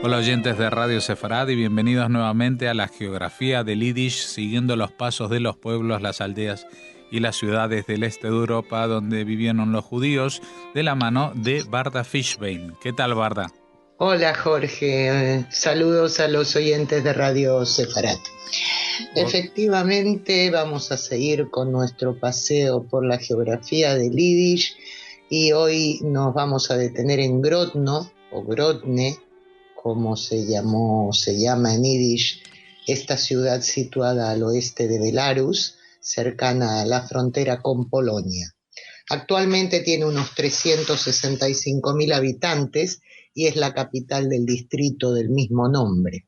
Hola oyentes de Radio Sefarad y bienvenidos nuevamente a la geografía del Yiddish, siguiendo los pasos de los pueblos, las aldeas y las ciudades del este de Europa donde vivieron los judíos, de la mano de Barda Fishbein. ¿Qué tal, Barda? Hola Jorge, saludos a los oyentes de Radio Sefarad. Efectivamente vamos a seguir con nuestro paseo por la geografía del Yiddish y hoy nos vamos a detener en Grodno o Grodne, como se llama en Yiddish, esta ciudad situada al oeste de Belarus, cercana a la frontera con Polonia. Actualmente tiene unos 365.000 habitantes y es la capital del distrito del mismo nombre.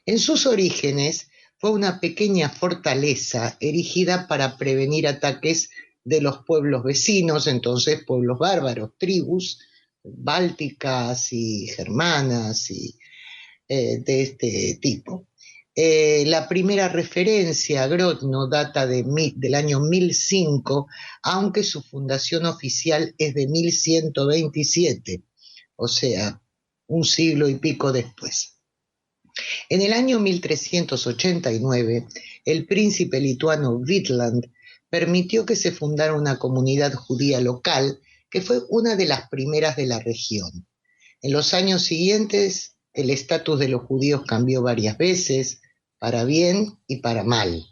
En sus orígenes fue una pequeña fortaleza erigida para prevenir ataques de los pueblos vecinos, entonces pueblos bárbaros, tribus bálticas y germanas y de este tipo. La primera referencia a Grodno data del año 1005, aunque su fundación oficial es de 1127, o sea, un siglo y pico después. En el año 1389, el príncipe lituano Witland permitió que se fundara una comunidad judía local que fue una de las primeras de la región. En los años siguientes, el estatus de los judíos cambió varias veces, para bien y para mal.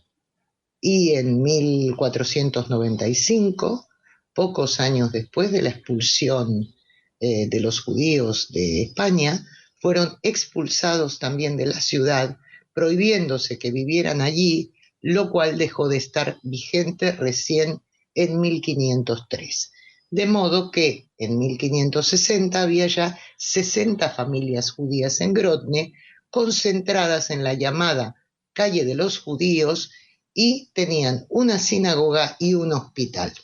Y en 1495, pocos años después de la expulsión de los judíos de España, fueron expulsados también de la ciudad, prohibiéndose que vivieran allí, lo cual dejó de estar vigente recién en 1503. De modo que en 1560 había ya 60 familias judías en Grodne, concentradas en la llamada Calle de los Judíos, y tenían una sinagoga y un hospital.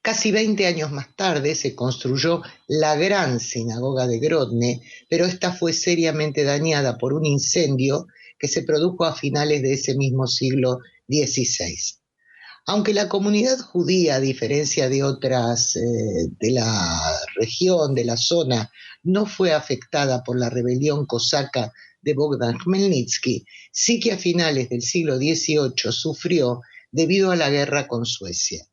Casi 20 años más tarde se construyó la gran sinagoga de Grodne, pero esta fue seriamente dañada por un incendio que se produjo a finales de ese mismo siglo XVI. Aunque la comunidad judía, a diferencia de otras de la región, de la zona, no fue afectada por la rebelión cosaca de Bogdan Khmelnytsky, sí que a finales del siglo XVIII sufrió debido a la guerra con Suecia.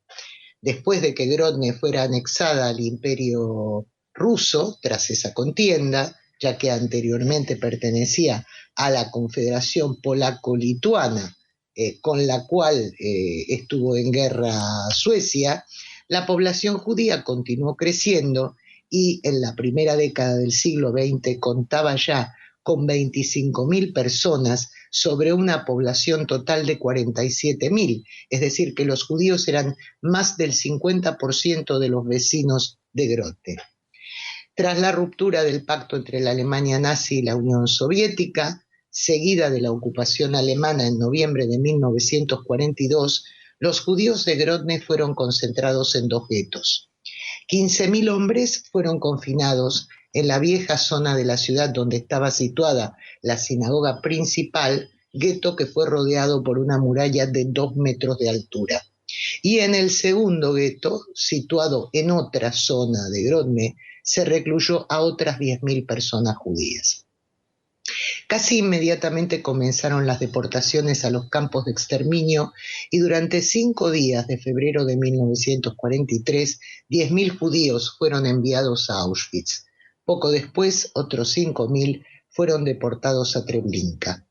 Después de que Grodne fuera anexada al Imperio ruso, tras esa contienda, ya que anteriormente pertenecía a la Confederación Polaco-Lituana, con la cual estuvo en guerra Suecia, la población judía continuó creciendo y en la primera década del siglo XX contaba ya con 25.000 personas sobre una población total de 47.000, es decir, que los judíos eran más del 50% de los vecinos de Grodne. Tras la ruptura del pacto entre la Alemania nazi y la Unión Soviética, seguida de la ocupación alemana en noviembre de 1942, los judíos de Grodne fueron concentrados en dos guetos. 15.000 hombres fueron confinados en la vieja zona de la ciudad donde estaba situada la sinagoga principal, gueto que fue rodeado por una muralla de 2 metros de altura. Y en el segundo gueto, situado en otra zona de Grodne, se recluyó a otras 10.000 personas judías. Casi inmediatamente comenzaron las deportaciones a los campos de exterminio y durante 5 días de febrero de 1943, 10.000 judíos fueron enviados a Auschwitz. Poco después, otros 5.000 fueron deportados a Treblinka.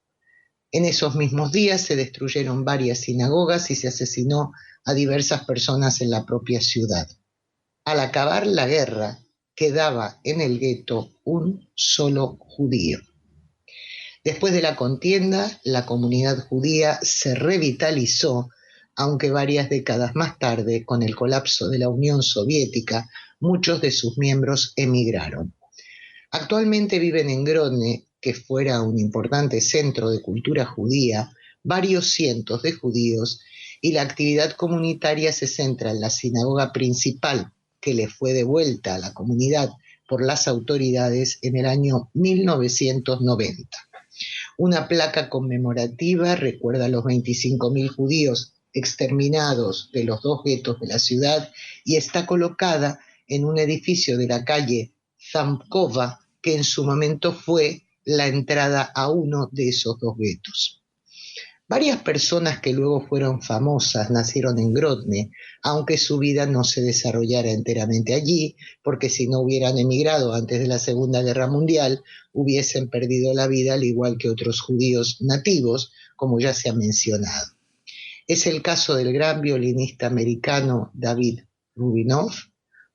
En esos mismos días se destruyeron varias sinagogas y se asesinó a diversas personas en la propia ciudad. Al acabar la guerra, quedaba en el gueto un solo judío. Después de la contienda, la comunidad judía se revitalizó, aunque varias décadas más tarde, con el colapso de la Unión Soviética, muchos de sus miembros emigraron. Actualmente viven en Grodne, que fuera un importante centro de cultura judía, varios cientos de judíos, y la actividad comunitaria se centra en la sinagoga principal, que le fue devuelta a la comunidad por las autoridades en el año 1990. Una placa conmemorativa recuerda a los 25.000 judíos exterminados de los dos guetos de la ciudad y está colocada en un edificio de la calle Zamkova, que en su momento fue la entrada a uno de esos dos guetos. Varias personas que luego fueron famosas nacieron en Grodno, aunque su vida no se desarrollara enteramente allí, porque si no hubieran emigrado antes de la Segunda Guerra Mundial, hubiesen perdido la vida al igual que otros judíos nativos, como ya se ha mencionado. Es el caso del gran violinista americano David Rubinoff,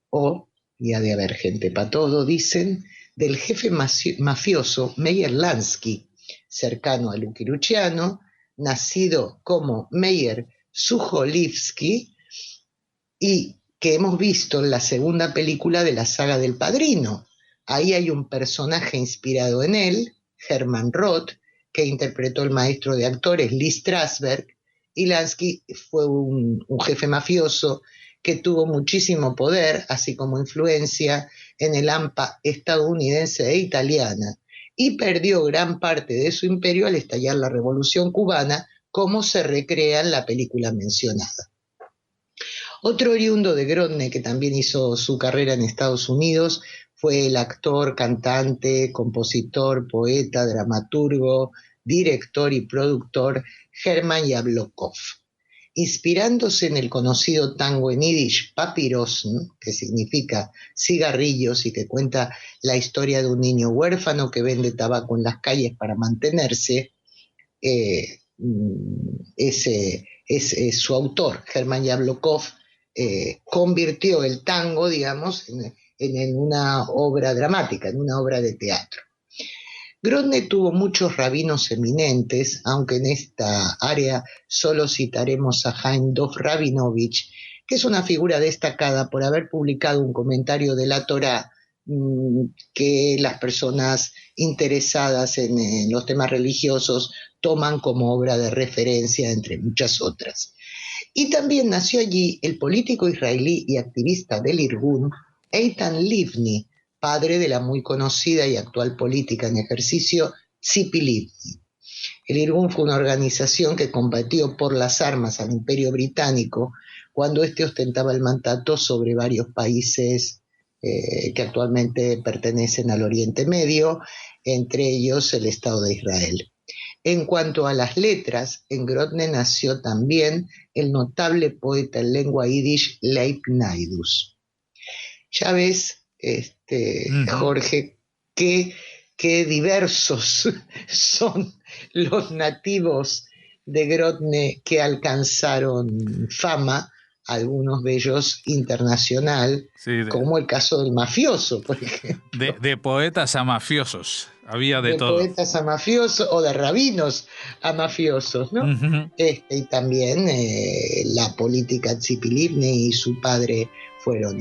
o, y ha de haber gente para todo, dicen, del jefe mafioso Meyer Lansky, cercano a Lucky Luciano, nacido como Meyer Sucholivsky y que hemos visto en la segunda película de la saga del Padrino. Ahí hay un personaje inspirado en él, Hermann Roth, que interpretó el maestro de actores Lee Strasberg, y Lansky fue un jefe mafioso que tuvo muchísimo poder, así como influencia en el AMPA estadounidense e italiana, y perdió gran parte de su imperio al estallar la Revolución Cubana, como se recrea en la película mencionada. Otro oriundo de Grodno que también hizo su carrera en Estados Unidos fue el actor, cantante, compositor, poeta, dramaturgo, director y productor Hermann Jablokov. Inspirándose en el conocido tango en yiddish Papyrosn, que significa cigarrillos y que cuenta la historia de un niño huérfano que vende tabaco en las calles para mantenerse, ese es su autor, Hermann Jablokov, convirtió el tango, digamos, en una obra dramática, en una obra de teatro. Grodno tuvo muchos rabinos eminentes, aunque en esta área solo citaremos a Chaim Dov Rabinovich, que es una figura destacada por haber publicado un comentario de la Torá que las personas interesadas en los temas religiosos toman como obra de referencia, entre muchas otras. Y también nació allí el político israelí y activista del Irgun, Eitan Livni, padre de la muy conocida y actual política en ejercicio Tzipi Livni. El Irgun fue una organización que combatió por las armas al Imperio Británico cuando éste ostentaba el mandato sobre varios países que actualmente pertenecen al Oriente Medio, entre ellos el Estado de Israel. En cuanto a las letras, en Grodno nació también el notable poeta en lengua yiddish Leib Niddus. Ya ves, Jorge, qué diversos son los nativos de Grodno que alcanzaron fama, algunos de ellos internacional, sí, como el caso del mafioso, por ejemplo. De poetas a mafiosos, había de todo. De poetas a mafiosos o de rabinos a mafiosos, ¿no? Uh-huh. Y también la política Tzipi Livni y su padre fueron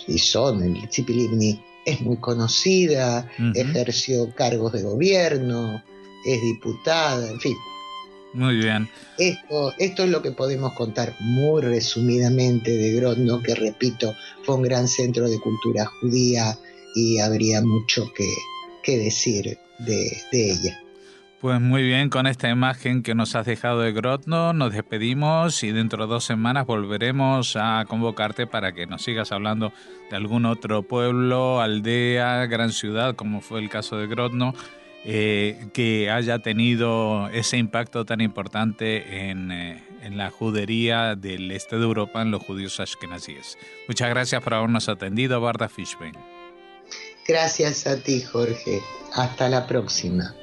y son, el Tzipi Livni es muy conocida, uh-huh. Ejerció cargos de gobierno, es diputada, en fin. Muy bien. Esto es lo que podemos contar muy resumidamente de Grodno, que repito, fue un gran centro de cultura judía y habría mucho que decir de ella. Pues muy bien, con esta imagen que nos has dejado de Grodno nos despedimos y dentro de 2 semanas volveremos a convocarte para que nos sigas hablando de algún otro pueblo, aldea, gran ciudad, como fue el caso de Grodno, que haya tenido ese impacto tan importante en la judería del este de Europa, en los judíos ashkenazíes. Muchas gracias por habernos atendido, Barda Fishbein. Gracias a ti, Jorge. Hasta la próxima.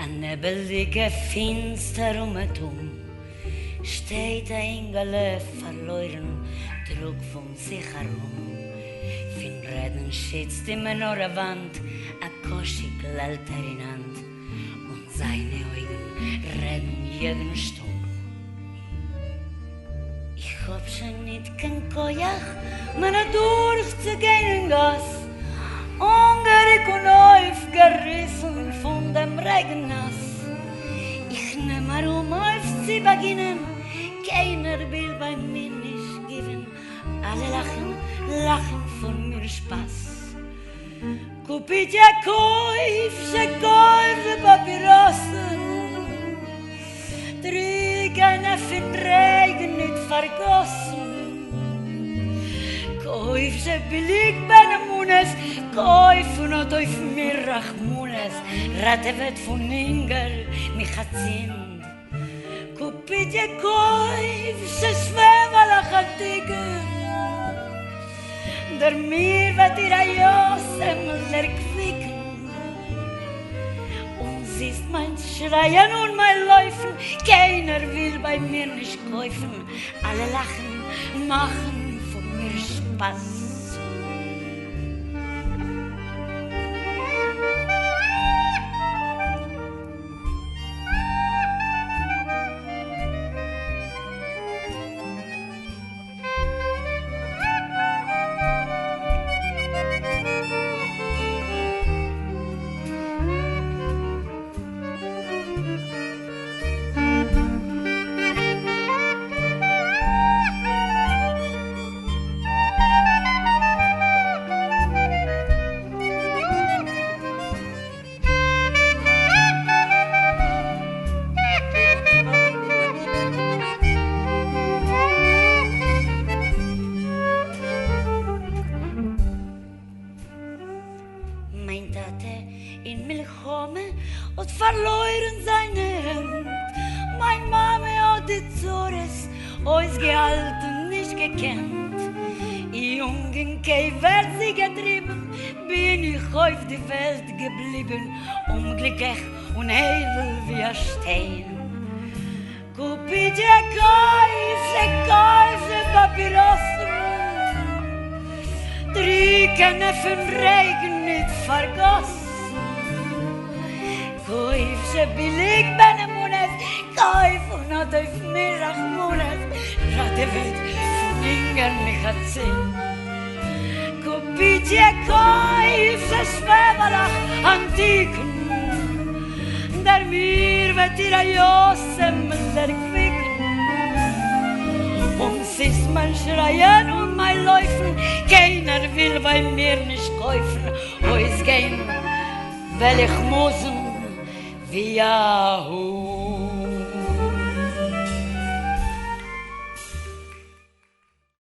An nebelige finster steht ein Engel verloren, trug von sich herum. Fin Reden schützt immer nur eine Wand, a koschig lallt in Hand, und seine Augen reden jeden Stumm. Ich hab schon nicht kein Kojach, meine durchzugehen in Gas, ungerig und aufgerissen von dem Regennass. Ich nehm auf zu beginnen, keiner will bei mir nicht geben. Alle lachen von mir Spaß. Kupit ja Käuf, Papyrossen, trinken von Regen nicht vergossen. Käuf, billig bei Munes, Käuf und auf mir Rachmunes, Rate wird von Inger, mich hat Sinn. Kupit je Käuf, schwebalach hat Tiger, der mir wird ihr Josem lerquicken. Und siehst mein Schreien und mein Läufen, keiner will bei mir nicht kaufen, alle lachen, machen von mir Spaß. Und verloren seine Hand. Mein Mama hat die Zores ausgehalten, nicht gekannt. Jungen Käfer sie getrieben, bin ich auf die Welt geblieben, unglücklich und heilig wie ein Stein. Kupit je Käufe, Papyrossen, trinken von Regen nicht vergossen. Käuf, billig bei Munes, Käuf und hat auf mir Rachmunes, Rate wird von Inger mich hat Sinn. Kupit je Käuf, schwebalach Antiken, der mir wird ihr Josem lerquicken. Und siehst mein Schreien und mein Läufen, keiner will bei mir nicht kaufen, ausgehen, weil ich muss wie Yahoo.